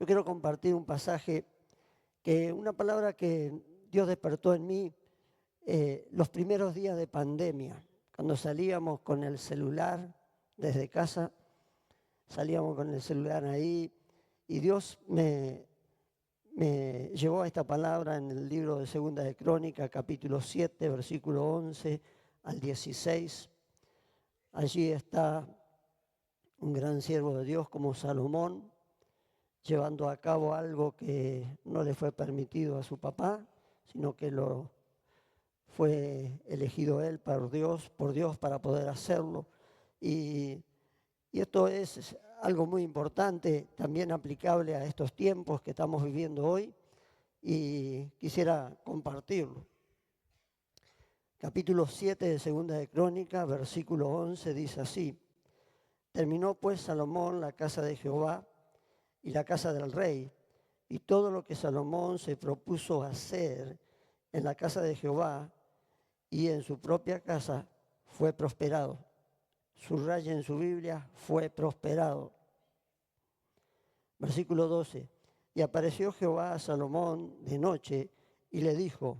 Yo quiero compartir un pasaje, una palabra que Dios despertó en mí los primeros días de pandemia, cuando salíamos con el celular desde casa, salíamos con el celular ahí y Dios me llevó a esta palabra en el libro de Segunda de Crónicas, capítulo 7, versículo 11 al 16. Allí está un gran siervo de Dios como Salomón, llevando a cabo algo que no le fue permitido a su papá, sino que lo fue elegido él por Dios para poder hacerlo. Y esto es algo muy importante, también aplicable a estos tiempos que estamos viviendo hoy, y quisiera compartirlo. Capítulo 7 de Segunda de Crónicas, versículo 11, dice así: terminó pues Salomón la casa de Jehová y la casa del rey, y todo lo que Salomón se propuso hacer en la casa de Jehová y en su propia casa fue prosperado. Subraya en su Biblia, fue prosperado. Versículo 12. Y apareció Jehová a Salomón de noche y le dijo: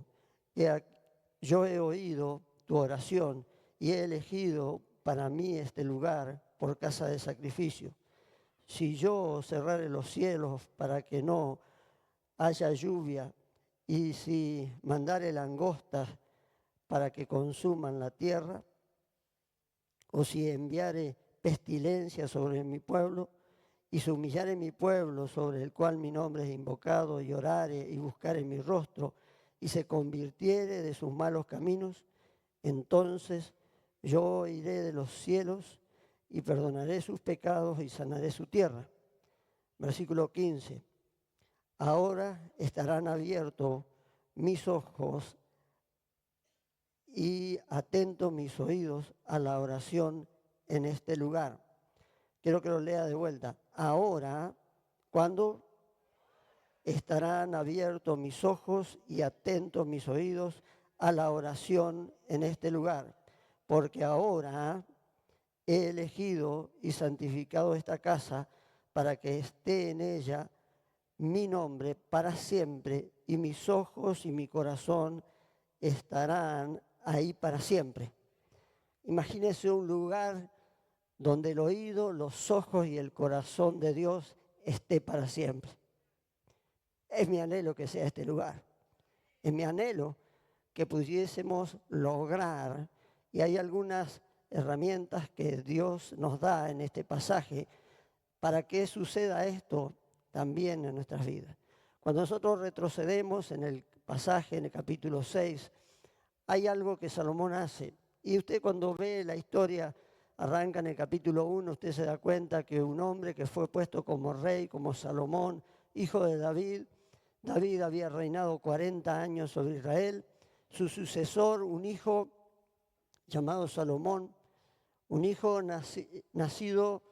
yo he oído tu oración y he elegido para mí este lugar por casa de sacrificio. Si yo cerrare los cielos para que no haya lluvia, y si mandare langostas para que consuman la tierra, o si enviare pestilencia sobre mi pueblo, y se humillare mi pueblo sobre el cual mi nombre es invocado, y orare y buscare mi rostro, y se convirtiere de sus malos caminos, entonces yo oiré de los cielos y perdonaré sus pecados y sanaré su tierra. Versículo 15. Ahora estarán abiertos mis ojos y atentos mis oídos a la oración en este lugar. Quiero que lo lea de vuelta. Ahora, ¿cuándo? Estarán abiertos mis ojos y atentos mis oídos a la oración en este lugar. Porque ahora he elegido y santificado esta casa para que esté en ella mi nombre para siempre, y mis ojos y mi corazón estarán ahí para siempre. Imagínese un lugar donde el oído, los ojos y el corazón de Dios esté para siempre. Es mi anhelo que sea este lugar. Es mi anhelo que pudiésemos lograr, y hay algunas herramientas que Dios nos da en este pasaje para que suceda esto también en nuestras vidas. Cuando nosotros retrocedemos en el pasaje, en el capítulo 6, hay algo que Salomón hace. Y usted cuando ve la historia, arranca en el capítulo 1, usted se da cuenta que un hombre que fue puesto como rey, como Salomón, hijo de David. David había reinado 40 años sobre Israel. Su sucesor, un hijo llamado Salomón, un hijo nacido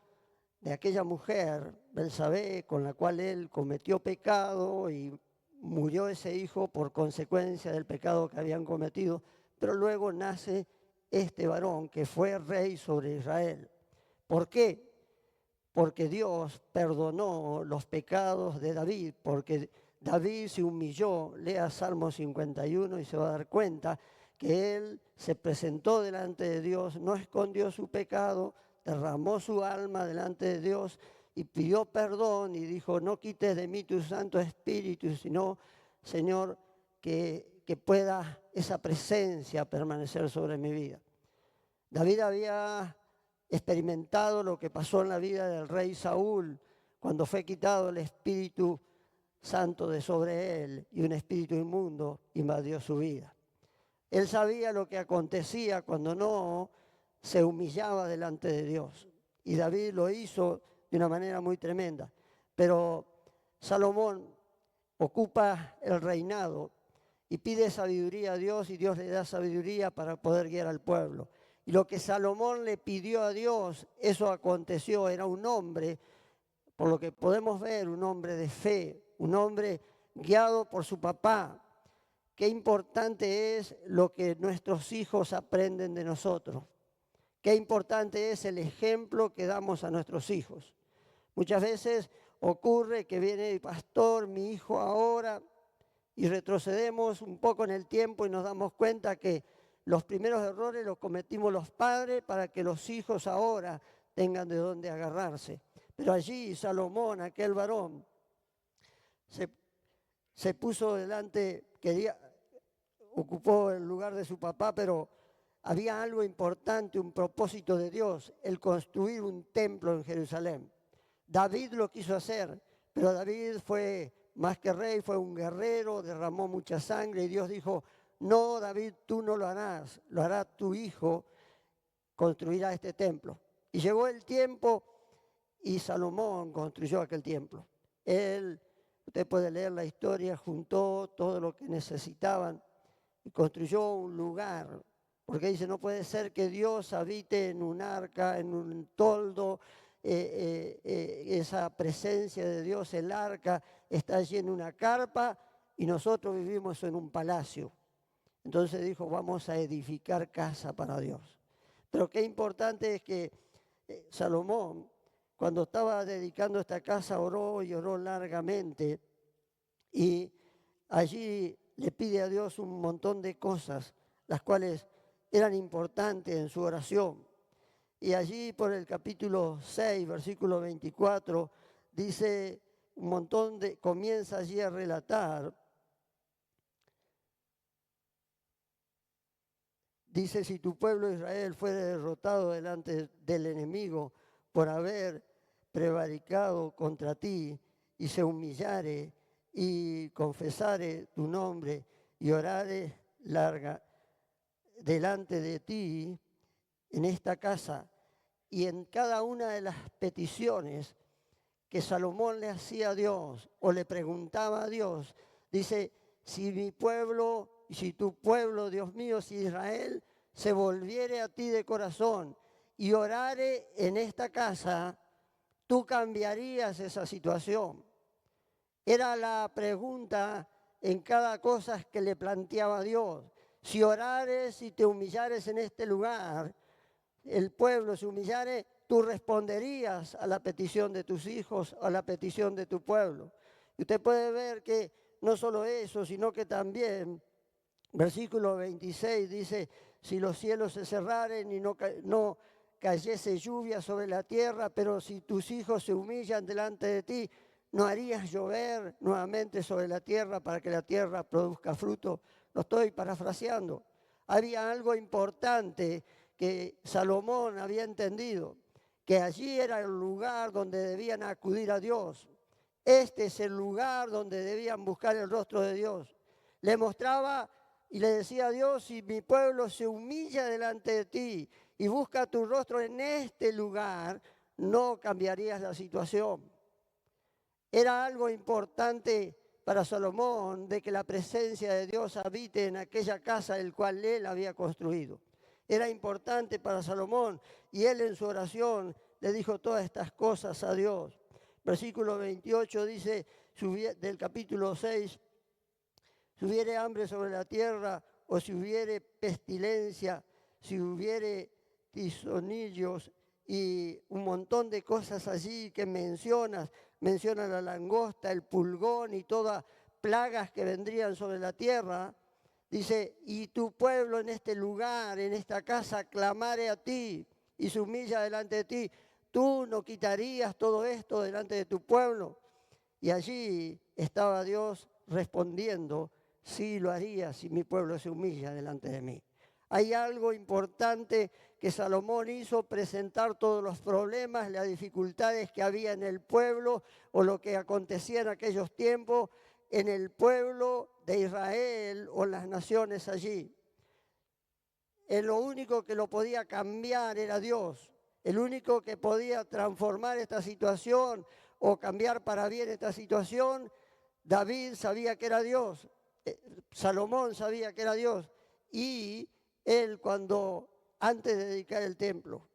de aquella mujer, Belsabé, con la cual él cometió pecado y murió ese hijo por consecuencia del pecado que habían cometido. Pero luego nace este varón que fue rey sobre Israel. ¿Por qué? Porque Dios perdonó los pecados de David, porque David se humilló. Lea Salmo 51 y se va a dar cuenta que él se presentó delante de Dios, no escondió su pecado, derramó su alma delante de Dios y pidió perdón y dijo: no quites de mí tu Santo Espíritu, sino, Señor, que pueda esa presencia permanecer sobre mi vida. David había experimentado lo que pasó en la vida del rey Saúl cuando fue quitado el Espíritu Santo de sobre él y un espíritu inmundo invadió su vida. Él sabía lo que acontecía cuando no se humillaba delante de Dios. Y David lo hizo de una manera muy tremenda. Pero Salomón ocupa el reinado y pide sabiduría a Dios, y Dios le da sabiduría para poder guiar al pueblo. Y lo que Salomón le pidió a Dios, eso aconteció. Era un hombre, por lo que podemos ver, un hombre de fe, un hombre guiado por su papá. Qué importante es lo que nuestros hijos aprenden de nosotros. Qué importante es el ejemplo que damos a nuestros hijos. Muchas veces ocurre que viene el pastor, mi hijo ahora, y retrocedemos un poco en el tiempo y nos damos cuenta que los primeros errores los cometimos los padres para que los hijos ahora tengan de dónde agarrarse. Pero allí Salomón, aquel varón, se puso delante, ocupó el lugar de su papá, pero había algo importante, un propósito de Dios, el construir un templo en Jerusalén. David lo quiso hacer, pero David fue más que rey, fue un guerrero, derramó mucha sangre y Dios dijo, no, David, tú no lo harás, lo hará tu hijo, construirá este templo. Y llegó el tiempo y Salomón construyó aquel templo. Usted puede leer la historia, juntó todo lo que necesitaban y construyó un lugar. Porque dice, no puede ser que Dios habite en un arca, en un toldo, esa presencia de Dios, el arca, está allí en una carpa y nosotros vivimos en un palacio. Entonces dijo, vamos a edificar casa para Dios. Pero qué importante es que Salomón, cuando estaba dedicando esta casa, oró y oró largamente y allí le pide a Dios un montón de cosas, las cuales eran importantes en su oración. Y allí por el capítulo 6, versículo 24, dice un montón comienza allí a relatar. Dice, si tu pueblo Israel fuere derrotado delante del enemigo por haber prevaricado contra ti y se humillare y confesare tu nombre y orare delante de ti en esta casa y en cada una de las peticiones que Salomón le hacía a Dios o le preguntaba a Dios, dice, si mi pueblo y si tu pueblo, Dios mío, si Israel se volviere a ti de corazón y orare en esta casa, tú cambiarías esa situación. Era la pregunta en cada cosa que le planteaba a Dios. Si orares y te humillares en este lugar, el pueblo se humillare, tú responderías a la petición de tus hijos, a la petición de tu pueblo. Y usted puede ver que no solo eso, sino que también, versículo 26 dice, si los cielos se cerraren y no cayese lluvia sobre la tierra, pero si tus hijos se humillan delante de ti, ¿no harías llover nuevamente sobre la tierra para que la tierra produzca fruto? Lo estoy parafraseando. Había algo importante que Salomón había entendido, que allí era el lugar donde debían acudir a Dios. Este es el lugar donde debían buscar el rostro de Dios. Le mostraba y le decía a Dios, si mi pueblo se humilla delante de ti y busca tu rostro en este lugar, no cambiarías la situación. Era algo importante para Salomón de que la presencia de Dios habite en aquella casa el cual él había construido. Era importante para Salomón y él en su oración le dijo todas estas cosas a Dios. Versículo 28 dice del capítulo 6, si hubiere hambre sobre la tierra o si hubiere pestilencia, si hubiere tizonillos y un montón de cosas allí que menciona la langosta, el pulgón y todas plagas que vendrían sobre la tierra. Dice, y tu pueblo en este lugar, en esta casa, clamare a ti y se humilla delante de ti. Tú no quitarías todo esto delante de tu pueblo. Y allí estaba Dios respondiendo, sí lo haría si mi pueblo se humilla delante de mí. Hay algo importante que Salomón hizo, presentar todos los problemas, las dificultades que había en el pueblo o lo que acontecía en aquellos tiempos en el pueblo de Israel o las naciones allí. Lo único que lo podía cambiar era Dios. El único que podía transformar esta situación o cambiar para bien esta situación, David sabía que era Dios. Salomón sabía que era Dios. Y él antes de dedicar el templo,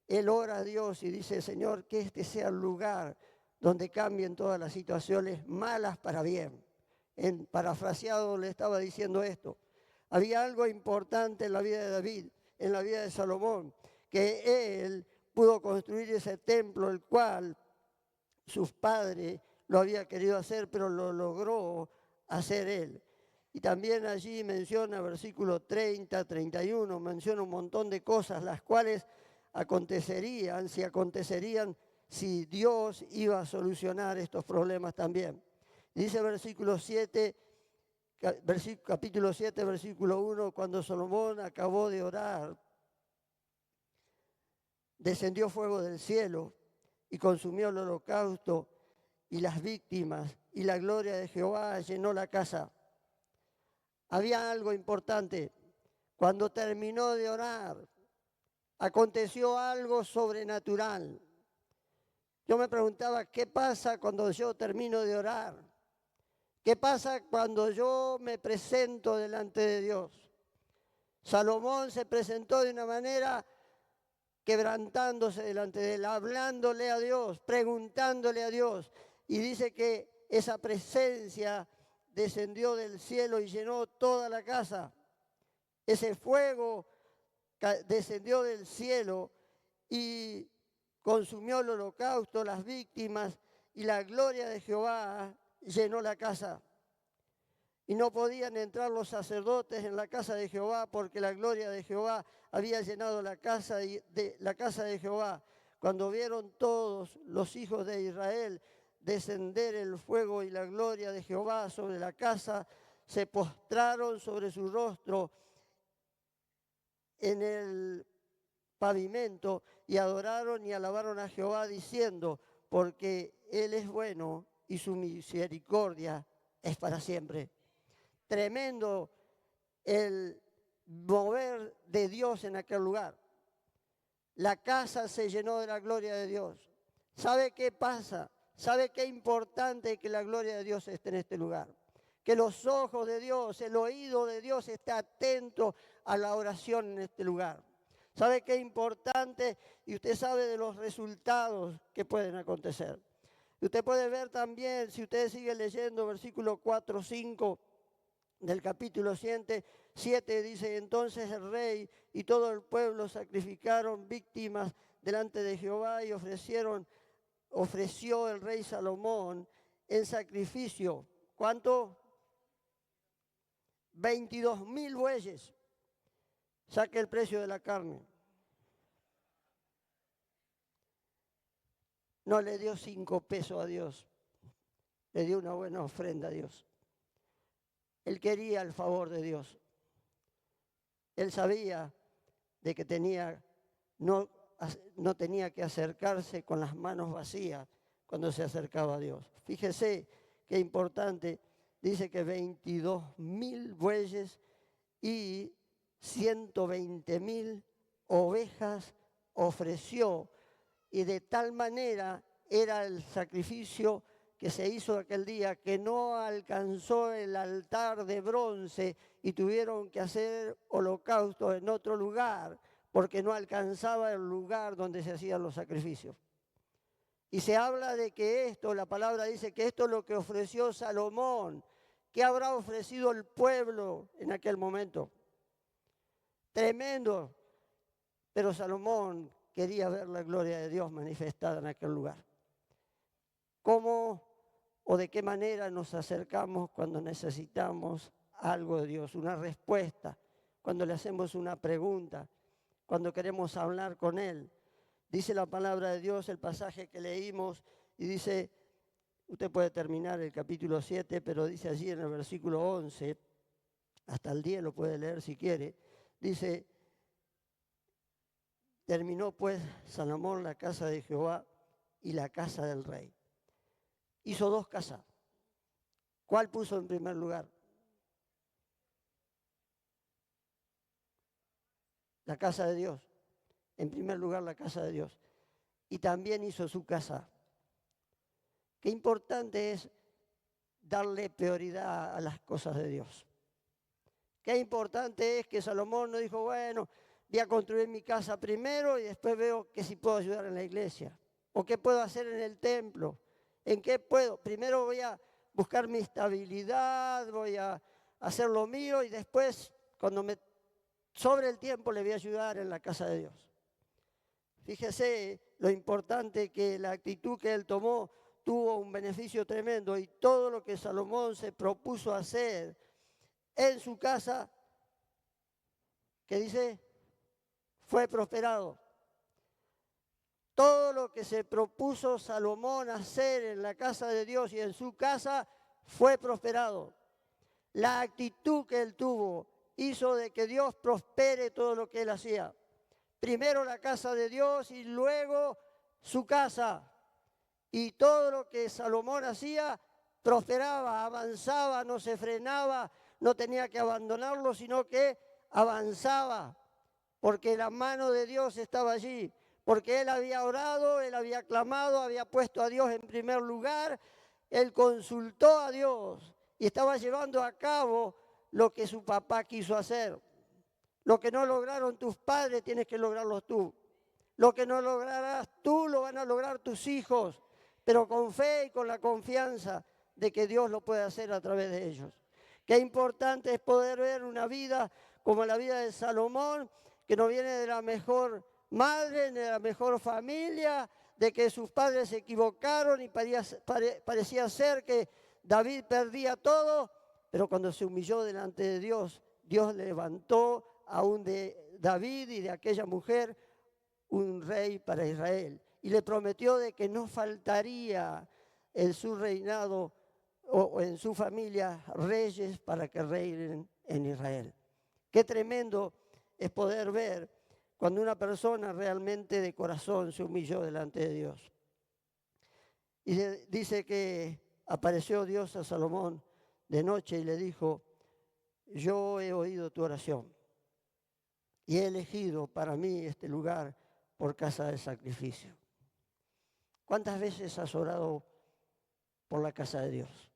él ora a Dios y dice, Señor, que este sea el lugar donde cambien todas las situaciones malas para bien. En parafraseado le estaba diciendo esto. Había algo importante en la vida de David, en la vida de Salomón, que él pudo construir ese templo, el cual sus padres lo había querido hacer, pero lo logró hacer él. Y también allí menciona, versículo 30, 31, menciona un montón de cosas, las cuales acontecerían si Dios iba a solucionar estos problemas también. Dice versículo 7, capítulo 7, versículo 1, cuando Salomón acabó de orar, descendió fuego del cielo y consumió el holocausto y las víctimas, y la gloria de Jehová llenó la casa. Había algo importante. Cuando terminó de orar, aconteció algo sobrenatural. Yo me preguntaba, ¿qué pasa cuando yo termino de orar? ¿Qué pasa cuando yo me presento delante de Dios? Salomón se presentó de una manera quebrantándose delante de él, hablándole a Dios, preguntándole a Dios. Y dice que esa presencia descendió del cielo y llenó toda la casa. Ese fuego descendió del cielo y consumió el holocausto, las víctimas, y la gloria de Jehová llenó la casa. Y no podían entrar los sacerdotes en la casa de Jehová porque la gloria de Jehová había llenado la casa de Jehová. Cuando vieron todos los hijos de Israel descender el fuego y la gloria de Jehová sobre la casa, se postraron sobre su rostro en el pavimento y adoraron y alabaron a Jehová diciendo, porque Él es bueno y su misericordia es para siempre. Tremendo el mover de Dios en aquel lugar. La casa se llenó de la gloria de Dios. ¿Sabe qué pasa? ¿Sabe qué importante que la gloria de Dios esté en este lugar? Que los ojos de Dios, el oído de Dios esté atento a la oración en este lugar. ¿Sabe qué importante? Y usted sabe de los resultados que pueden acontecer. Y usted puede ver también, si usted sigue leyendo, versículo 4, 5 del capítulo 7, dice, entonces el rey y todo el pueblo sacrificaron víctimas delante de Jehová y ofreció el rey Salomón en sacrificio. ¿Cuánto? 22,000 bueyes. Saque el precio de la carne. No le dio 5 pesos a Dios. Le dio una buena ofrenda a Dios. Él quería el favor de Dios. Él sabía de que no tenía que acercarse con las manos vacías cuando se acercaba a Dios. Fíjese qué importante. Dice que 22,000 bueyes y 120,000 ovejas ofreció. Y de tal manera era el sacrificio que se hizo aquel día, que no alcanzó el altar de bronce y tuvieron que hacer holocausto en otro lugar, porque no alcanzaba el lugar donde se hacían los sacrificios. Y se habla de que esto, la palabra dice que esto es lo que ofreció Salomón. ¿Qué habrá ofrecido el pueblo en aquel momento? Tremendo. Pero Salomón quería ver la gloria de Dios manifestada en aquel lugar. ¿Cómo o de qué manera nos acercamos cuando necesitamos algo de Dios? Una respuesta, cuando le hacemos una pregunta, cuando queremos hablar con Él. Dice la palabra de Dios, el pasaje que leímos, y dice, usted puede terminar el capítulo 7, pero dice allí en el versículo 11, hasta el 10 lo puede leer si quiere, dice, terminó pues Salomón la casa de Jehová y la casa del rey. Hizo 2 casas. ¿Cuál puso en primer lugar? La casa de Dios. En primer lugar, la casa de Dios. Y también hizo su casa. Qué importante es darle prioridad a las cosas de Dios. Qué importante es que Salomón no dijo, bueno, voy a construir mi casa primero y después veo que si puedo ayudar en la iglesia. O qué puedo hacer en el templo. ¿En qué puedo? Primero voy a buscar mi estabilidad, voy a hacer lo mío y después, cuando me sobre el tiempo, le voy a ayudar en la casa de Dios. Fíjese lo importante que la actitud que él tomó tuvo un beneficio tremendo y todo lo que Salomón se propuso hacer en su casa, ¿qué dice? Fue prosperado. Todo lo que se propuso Salomón hacer en la casa de Dios y en su casa fue prosperado. La actitud que él tuvo hizo de que Dios prospere todo lo que él hacía. Primero la casa de Dios y luego su casa. Y todo lo que Salomón hacía prosperaba, avanzaba, no se frenaba, no tenía que abandonarlo, sino que avanzaba, porque la mano de Dios estaba allí, porque él había orado, él había clamado, había puesto a Dios en primer lugar, él consultó a Dios y estaba llevando a cabo lo que su papá quiso hacer. Lo que no lograron tus padres, tienes que lograrlo tú. Lo que no lograrás tú, lo van a lograr tus hijos, pero con fe y con la confianza de que Dios lo puede hacer a través de ellos. Qué importante es poder ver una vida como la vida de Salomón, que no viene de la mejor madre, de la mejor familia, de que sus padres se equivocaron y parecía ser que David perdía todo, pero cuando se humilló delante de Dios, Dios le levantó aún de David y de aquella mujer un rey para Israel. Y le prometió de que no faltaría en su reinado o en su familia reyes para que reinen en Israel. Qué tremendo es poder ver cuando una persona realmente de corazón se humilló delante de Dios. Y dice que apareció Dios a Salomón de noche y le dijo: yo he oído tu oración y he elegido para mí este lugar por casa de sacrificio. ¿Cuántas veces has orado por la casa de Dios?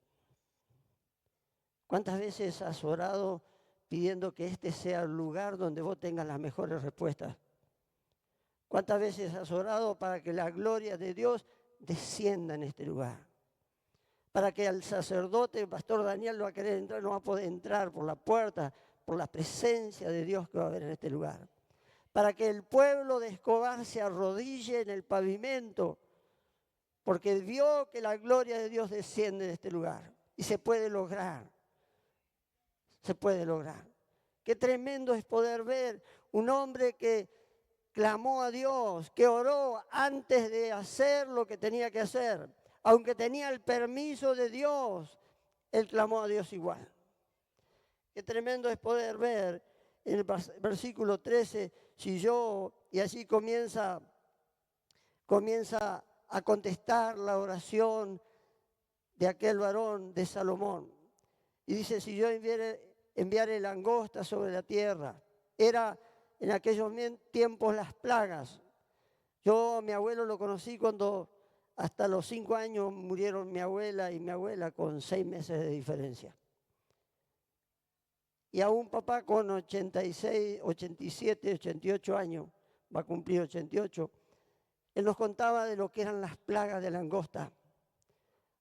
¿Cuántas veces has orado pidiendo que este sea el lugar donde vos tengas las mejores respuestas? ¿Cuántas veces has orado para que la gloria de Dios descienda en este lugar? Para que al sacerdote, el pastor Daniel, no va a querer entrar, no va a poder entrar por la puerta, por la presencia de Dios que va a haber en este lugar. Para que el pueblo de Escobar se arrodille en el pavimento, porque vio que la gloria de Dios desciende de este lugar. Y se puede lograr. Se puede lograr. Qué tremendo es poder ver un hombre que clamó a Dios, que oró antes de hacer lo que tenía que hacer. Aunque tenía el permiso de Dios, él clamó a Dios igual. Qué tremendo es poder ver en el versículo 13, y así comienza a contestar la oración de aquel varón de Salomón. Y dice: si yo enviare langosta sobre la tierra. Era en aquellos tiempos las plagas. Yo a mi abuelo lo conocí cuando hasta los 5 años murieron mi abuela y mi abuela con 6 meses de diferencia. Y a un papá con 86, 87, 88 años, va a cumplir 88, él nos contaba de lo que eran las plagas de langosta.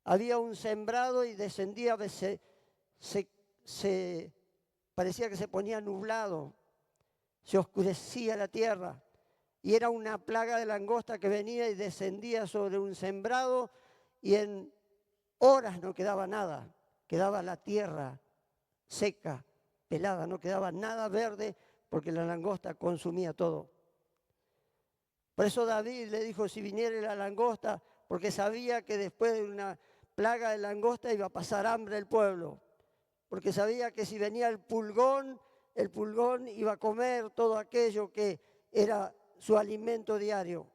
Había un sembrado y descendía, parecía que se ponía nublado, se oscurecía la tierra. Y era una plaga de langosta que venía y descendía sobre un sembrado y en horas no quedaba nada. Quedaba la tierra seca, pelada, no quedaba nada verde porque la langosta consumía todo. Por eso David le dijo: si viniera la langosta, porque sabía que después de una plaga de langosta iba a pasar hambre el pueblo. Porque sabía que si venía el pulgón iba a comer todo aquello que era su alimento diario.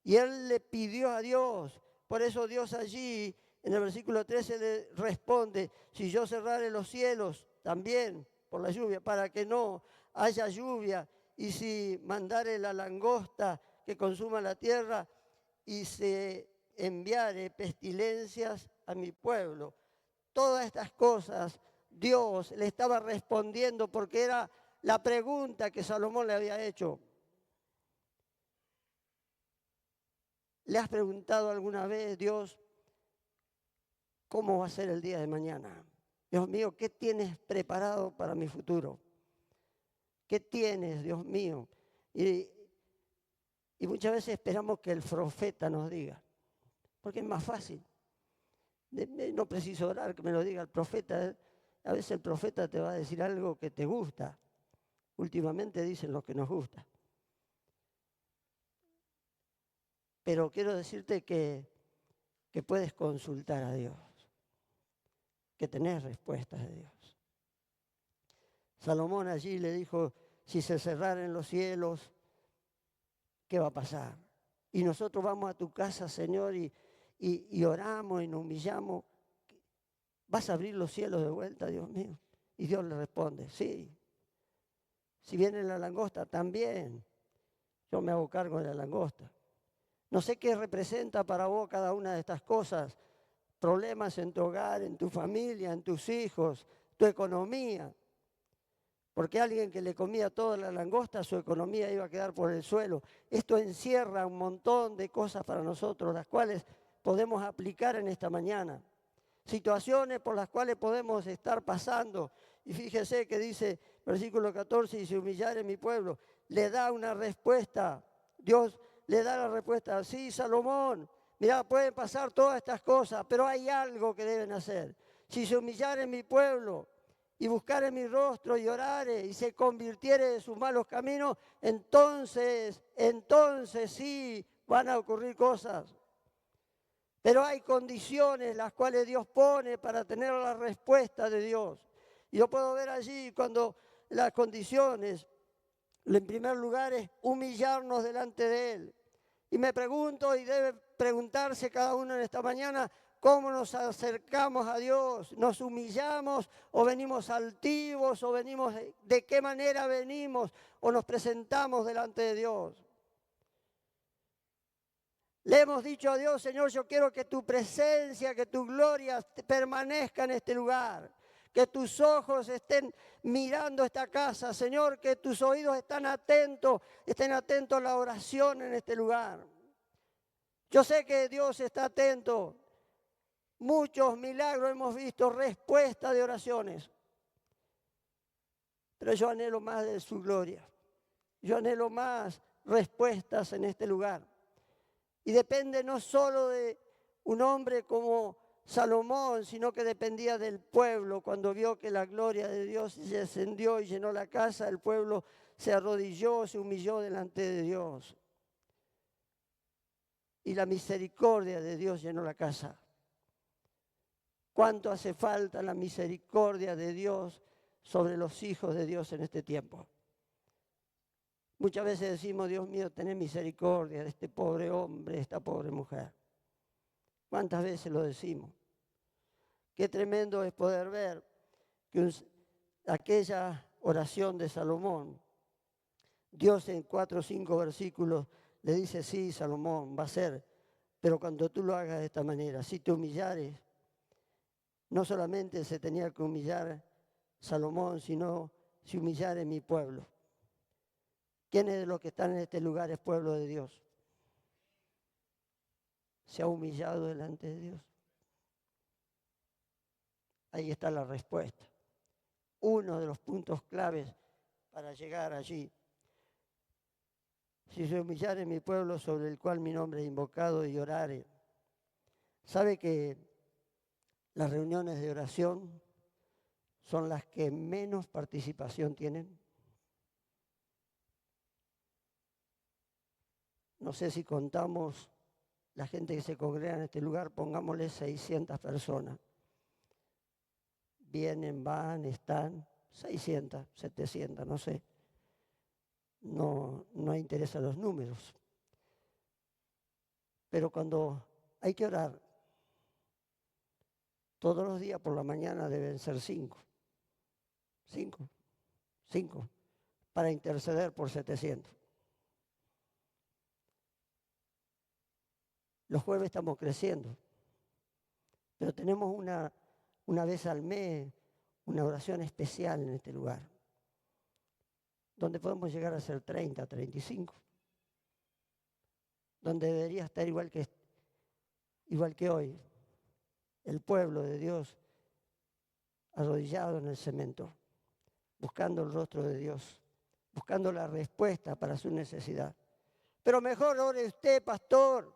Y él le pidió a Dios. Por eso Dios allí, en el versículo 13, le responde: si yo cerrare los cielos también por la lluvia, para que no haya lluvia, y si mandare la langosta que consuma la tierra, y se enviare pestilencias a mi pueblo. Todas estas cosas Dios le estaba respondiendo porque era la pregunta que Salomón le había hecho. ¿Le has preguntado alguna vez: Dios, cómo va a ser el día de mañana? Dios mío, ¿qué tienes preparado para mi futuro? ¿Qué tienes, Dios mío? Y muchas veces esperamos que el profeta nos diga, porque es más fácil. No preciso orar, que me lo diga el profeta. A veces el profeta te va a decir algo que te gusta. Últimamente dicen lo que nos gusta. Pero quiero decirte que puedes consultar a Dios, que tenés respuestas de Dios. Salomón allí le dijo, si se cerraren los cielos, ¿qué va a pasar? Y nosotros vamos a tu casa, Señor, y oramos y nos humillamos. ¿Vas a abrir los cielos de vuelta, Dios mío? Y Dios le responde, sí. Si viene la langosta, también. Yo me hago cargo de la langosta. No sé qué representa para vos cada una de estas cosas. Problemas en tu hogar, en tu familia, en tus hijos, tu economía. Porque alguien que le comía toda la langosta, su economía iba a quedar por el suelo. Esto encierra un montón de cosas para nosotros, las cuales podemos aplicar en esta mañana. Situaciones por las cuales podemos estar pasando. Y fíjese que dice, versículo 14, y si humillare mi pueblo, le da una respuesta. Dios le da la respuesta. Sí, Salomón, mirá, pueden pasar todas estas cosas, pero hay algo que deben hacer. Si se humillare mi pueblo y buscare mi rostro y orare y se convirtiere de sus malos caminos, entonces sí van a ocurrir cosas. Pero hay condiciones las cuales Dios pone para tener la respuesta de Dios. Y yo puedo ver allí cuando las condiciones, en primer lugar, es humillarnos delante de Él. Y me pregunto, y debe preguntarse cada uno en esta mañana, ¿cómo nos acercamos a Dios? ¿Nos humillamos o venimos altivos o venimos, de qué manera venimos o nos presentamos delante de Dios? Le hemos dicho a Dios, Señor, yo quiero que tu presencia, que tu gloria permanezca en este lugar. Que tus ojos estén mirando esta casa, Señor, que tus oídos estén atentos a la oración en este lugar. Yo sé que Dios está atento. Muchos milagros hemos visto, respuesta de oraciones. Pero yo anhelo más de su gloria. Yo anhelo más respuestas en este lugar. Y depende no solo de un hombre como Salomón, sino que dependía del pueblo. Cuando vio que la gloria de Dios descendió y llenó la casa, el pueblo se arrodilló, se humilló delante de Dios. Y la misericordia de Dios llenó la casa. ¿Cuánto hace falta la misericordia de Dios sobre los hijos de Dios en este tiempo? Muchas veces decimos, Dios mío, ten misericordia de este pobre hombre, de esta pobre mujer. ¿Cuántas veces lo decimos? Qué tremendo es poder ver que aquella oración de Salomón, Dios en 4 o 5 versículos le dice, sí, Salomón, va a ser, pero cuando tú lo hagas de esta manera, si te humillares, no solamente se tenía que humillar Salomón, sino si humillare mi pueblo. ¿Quiénes de los que están en este lugar es pueblo de Dios? ¿Se ha humillado delante de Dios? Ahí está la respuesta. Uno de los puntos claves para llegar allí. Si se humillare mi pueblo sobre el cual mi nombre es invocado y orare. ¿Sabe que las reuniones de oración son las que menos participación tienen? No sé si contamos la gente que se congrega en este lugar, pongámosle 600 personas. Vienen, van, están, 600, 700, no sé. No interesan los números. Pero cuando hay que orar, todos los días por la mañana deben ser 5, para interceder por 700. Los jueves estamos creciendo, pero tenemos una vez al mes una oración especial en este lugar, donde podemos llegar a ser 30, 35, donde debería estar igual que hoy, el pueblo de Dios arrodillado en el cemento, buscando el rostro de Dios, buscando la respuesta para su necesidad. Pero mejor ore usted, pastor.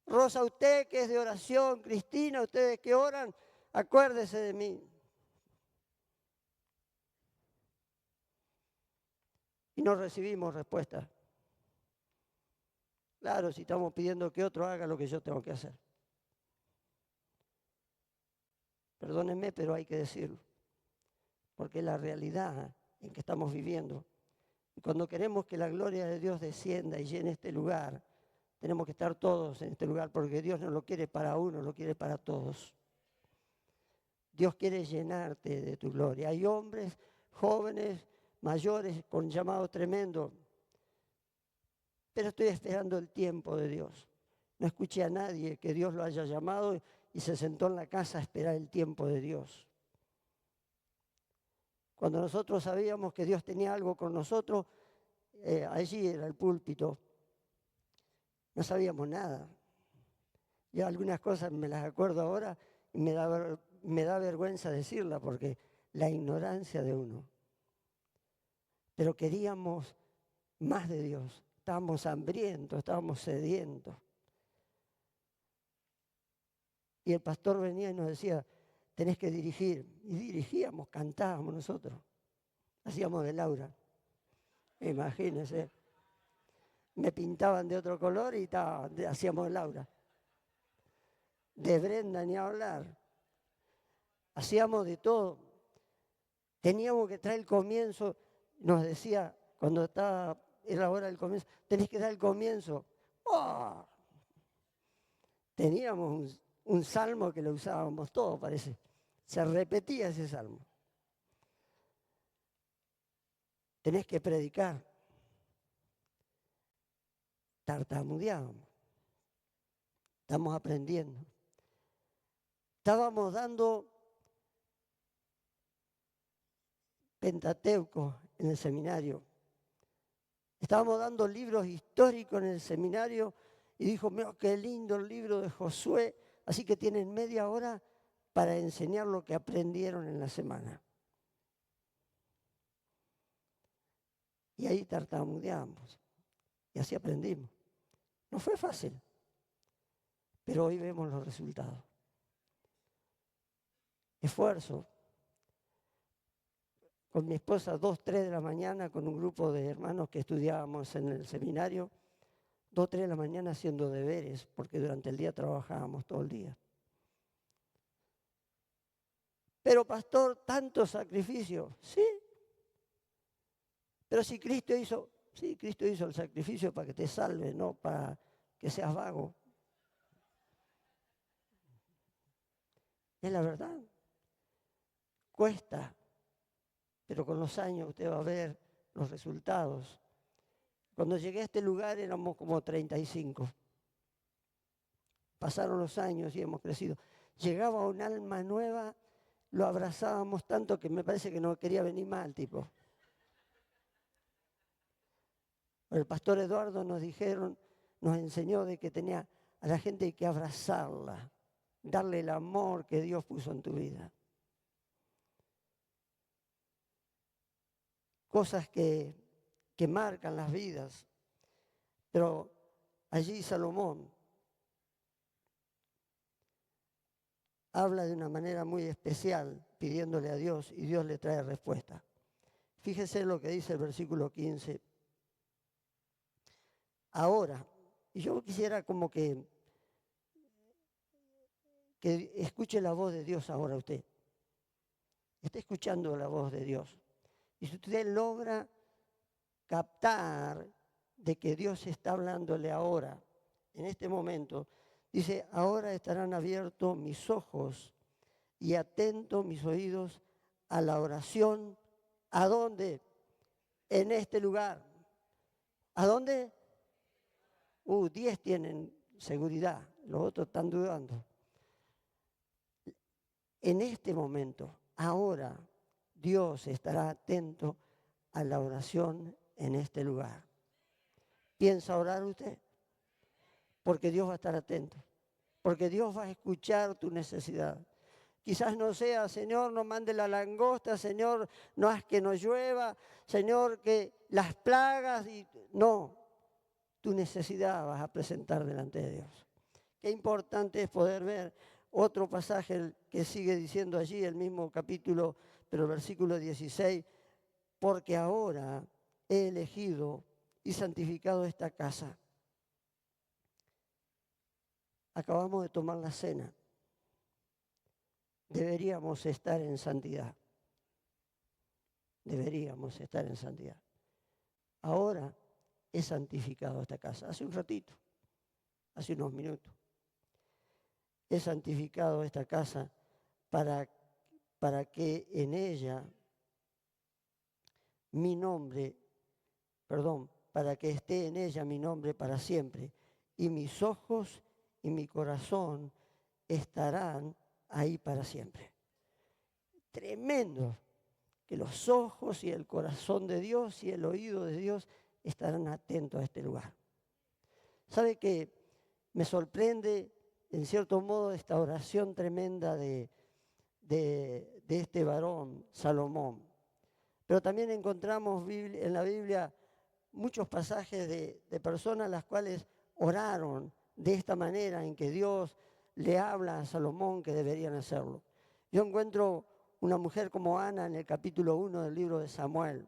Rosa, usted que es de oración, Cristina, ustedes que oran, acuérdese de mí. Y no recibimos respuesta. Claro, si estamos pidiendo que otro haga lo que yo tengo que hacer. Perdónenme, pero hay que decirlo. Porque es la realidad en que estamos viviendo. Y cuando queremos que la gloria de Dios descienda y llene este lugar, tenemos que estar todos en este lugar, porque Dios no lo quiere para uno, lo quiere para todos. Dios quiere llenarte de tu gloria. Hay hombres, jóvenes, mayores, con llamado tremendo, pero estoy esperando el tiempo de Dios. No escuché a nadie que Dios lo haya llamado y se sentó en la casa a esperar el tiempo de Dios. Cuando nosotros sabíamos que Dios tenía algo con nosotros, allí era el púlpito, no sabíamos nada. Yo algunas cosas me las acuerdo ahora y me da vergüenza decirla porque la ignorancia de uno. Pero queríamos más de Dios, estábamos hambrientos, estábamos sedientos. Y el pastor venía y nos decía, tenés que dirigir. Y dirigíamos, cantábamos nosotros. Hacíamos de Laura. Imagínense. Me pintaban de otro color y hacíamos de Laura. De Brenda ni hablar. Hacíamos de todo. Teníamos que traer el comienzo. Nos decía, cuando era la hora del comienzo, tenés que dar el comienzo. ¡Oh! Teníamos un salmo que lo usábamos todos, parece. Se repetía ese salmo. Tenés que predicar. Tartamudeábamos. Estamos aprendiendo. Estábamos dando Pentateuco en el seminario. Estábamos dando libros históricos en el seminario y dijo, mira, qué lindo el libro de Josué. Así que tienen media hora para enseñar lo que aprendieron en la semana. Y ahí tartamudeamos. Y así aprendimos. No fue fácil, pero hoy vemos los resultados. Esfuerzo. Con mi esposa, 2, 3 de la mañana, con un grupo de hermanos que estudiábamos en el seminario, 2, 3 de la mañana haciendo deberes, porque durante el día trabajábamos todo el día. Pero pastor, tanto sacrificio, sí. Pero si Cristo hizo el sacrificio para que te salve, no para que seas vago. Es la verdad. Cuesta, pero con los años usted va a ver los resultados. Cuando llegué a este lugar éramos como 35. Pasaron los años y hemos crecido. Llegaba un alma nueva, lo abrazábamos tanto que me parece que no quería venir más el tipo. El pastor Eduardo nos enseñó de que tenía a la gente que abrazarla, darle el amor que Dios puso en tu vida. Cosas que marcan las vidas. Pero allí Salomón habla de una manera muy especial, pidiéndole a Dios, y Dios le trae respuesta. Fíjese lo que dice el versículo 15. Ahora, y yo quisiera como que escuche la voz de Dios ahora usted. Está escuchando la voz de Dios. Y si usted logra captar de que Dios está hablándole ahora, en este momento, dice, ahora estarán abiertos mis ojos y atentos mis oídos a la oración. ¿A dónde? En este lugar. ¿A dónde? 10 tienen seguridad, los otros están dudando. En este momento, ahora, Dios estará atento a la oración en este lugar. ¿Piensa orar usted? Porque Dios va a estar atento. Porque Dios va a escuchar tu necesidad. Quizás no sea, Señor, no mande la langosta, Señor, no haz que no llueva, Señor, que las plagas. No, tu necesidad vas a presentar delante de Dios. qué importante es poder ver otro pasaje que sigue diciendo allí, el mismo capítulo, pero el versículo 16, porque ahora he elegido y santificado esta casa. Acabamos de tomar la cena. Deberíamos estar en santidad. Deberíamos estar en santidad. Ahora he santificado esta casa. Hace un ratito, hace unos minutos. He santificado esta casa para que en ella mi nombre, para que esté en ella mi nombre para siempre. Y mis ojos y mi corazón estarán ahí para siempre. Tremendo que los ojos y el corazón de Dios y el oído de Dios estarán atentos a este lugar. ¿Sabe que me sorprende, en cierto modo, esta oración tremenda de este varón, Salomón? Pero también encontramos en la Biblia muchos pasajes de personas las cuales oraron de esta manera en que Dios le habla a Salomón que deberían hacerlo. Yo encuentro una mujer como Ana en el capítulo 1 del libro de Samuel.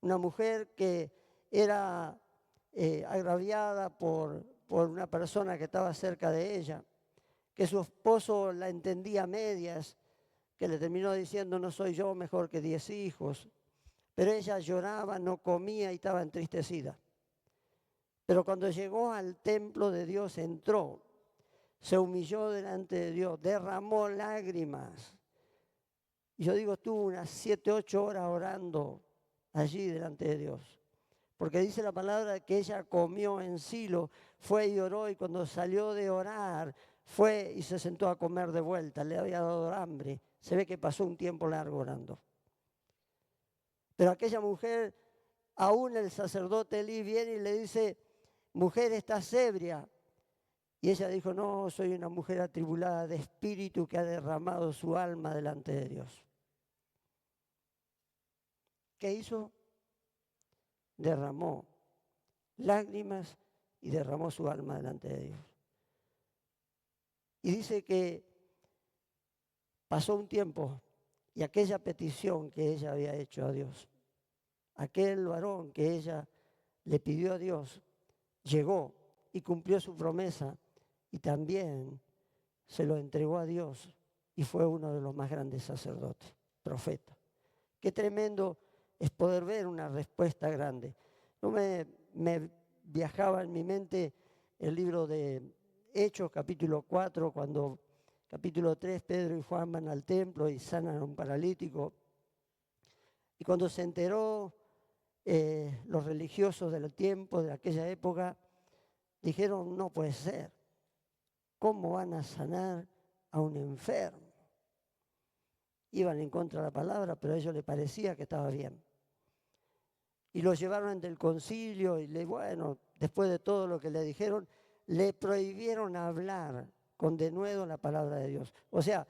Una mujer que era agraviada por una persona que estaba cerca de ella, que su esposo la entendía a medias, que le terminó diciendo, no soy yo mejor que 10 hijos. Pero ella lloraba, no comía y estaba entristecida. Pero cuando llegó al templo de Dios, entró, se humilló delante de Dios, derramó lágrimas. Y yo digo, estuvo unas 7, 8 horas orando allí delante de Dios. Porque dice la palabra que ella comió en Silo, fue y oró, y cuando salió de orar, fue y se sentó a comer de vuelta. Le había dado hambre. Se ve que pasó un tiempo largo orando. Pero aquella mujer, aún el sacerdote Elí viene y le dice, mujer, estás ebria. Y ella dijo, no, soy una mujer atribulada de espíritu que ha derramado su alma delante de Dios. ¿Qué hizo? Derramó lágrimas y derramó su alma delante de Dios. Y dice que pasó un tiempo y aquella petición que ella había hecho a Dios, aquel varón que ella le pidió a Dios, llegó y cumplió su promesa y también se lo entregó a Dios y fue uno de los más grandes sacerdotes, profetas. Qué tremendo es poder ver una respuesta grande. No me viajaba en mi mente el libro de Hechos, capítulo 4, cuando capítulo 3, Pedro y Juan van al templo y sanan a un paralítico. Y cuando se enteró los religiosos del tiempo, de aquella época, dijeron, no puede ser. ¿Cómo van a sanar a un enfermo? Iban en contra de la palabra, pero a ellos les parecía que estaba bien. Y lo llevaron ante el concilio y después de todo lo que le dijeron, le prohibieron hablar con denuedo la palabra de Dios. O sea,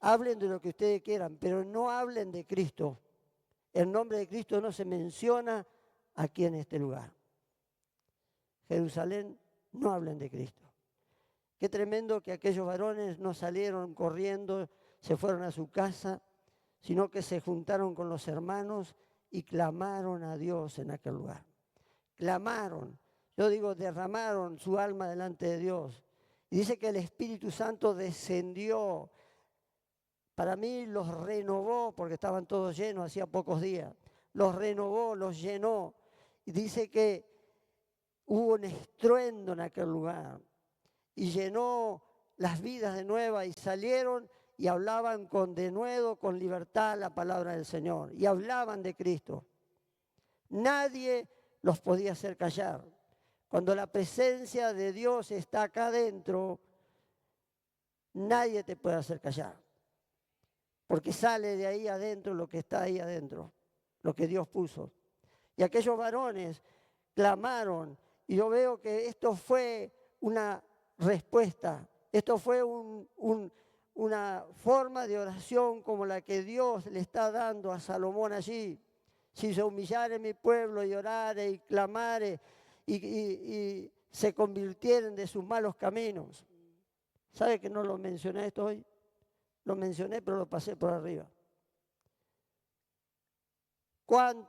hablen de lo que ustedes quieran, pero no hablen de Cristo. El nombre de Cristo no se menciona aquí en este lugar. Jerusalén, no hablen de Cristo. Qué tremendo que aquellos varones no salieron corriendo, se fueron a su casa, sino que se juntaron con los hermanos y clamaron a Dios en aquel lugar. Clamaron, yo digo, derramaron su alma delante de Dios. Y dice que el Espíritu Santo descendió. Para mí los renovó, porque estaban todos llenos, hacía pocos días. Los renovó, los llenó. Y dice que hubo un estruendo en aquel lugar. Y llenó las vidas de nueva y salieron y hablaban con denuedo, con libertad la palabra del Señor. Y hablaban de Cristo. Nadie los podía hacer callar. Cuando la presencia de Dios está acá adentro, nadie te puede hacer callar. Porque sale de ahí adentro lo que está ahí adentro, lo que Dios puso. Y aquellos varones clamaron, y yo veo que esto fue una respuesta, esto fue una forma de oración como la que Dios le está dando a Salomón allí. Si se humillare mi pueblo y orare y clamare y se convirtieren de sus malos caminos. ¿Sabe que no lo mencioné esto hoy? Lo mencioné, pero lo pasé por arriba. ¿En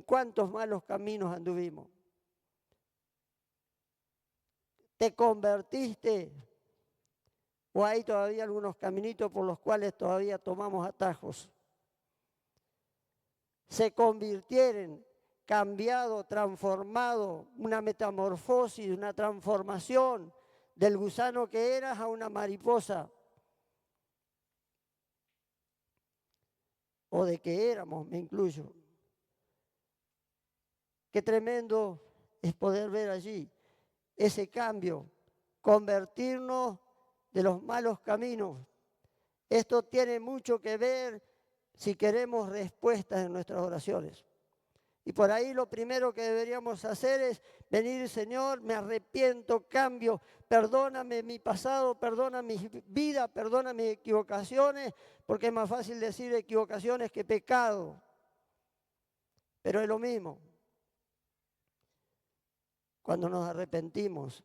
cuántos malos caminos anduvimos? ¿Te convertiste? ¿O hay todavía algunos caminitos por los cuales todavía tomamos atajos? Se convirtieron, cambiado, transformado, una metamorfosis, una transformación del gusano que eras a una mariposa. O de que éramos, me incluyo. Qué tremendo es poder ver allí ese cambio, convertirnos de los malos caminos. Esto tiene mucho que ver si queremos respuestas en nuestras oraciones. Y por ahí lo primero que deberíamos hacer es venir, Señor, me arrepiento, cambio, perdóname mi pasado, perdona mi vida, perdona mis equivocaciones, porque es más fácil decir equivocaciones que pecado. Pero es lo mismo. Cuando nos arrepentimos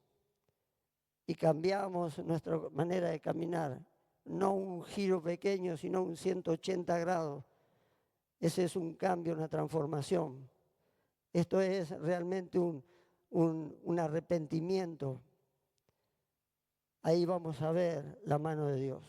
y cambiamos nuestra manera de caminar, no un giro pequeño, sino un 180 grados. Ese es un cambio, una transformación. Esto es realmente un arrepentimiento. Ahí vamos a ver la mano de Dios.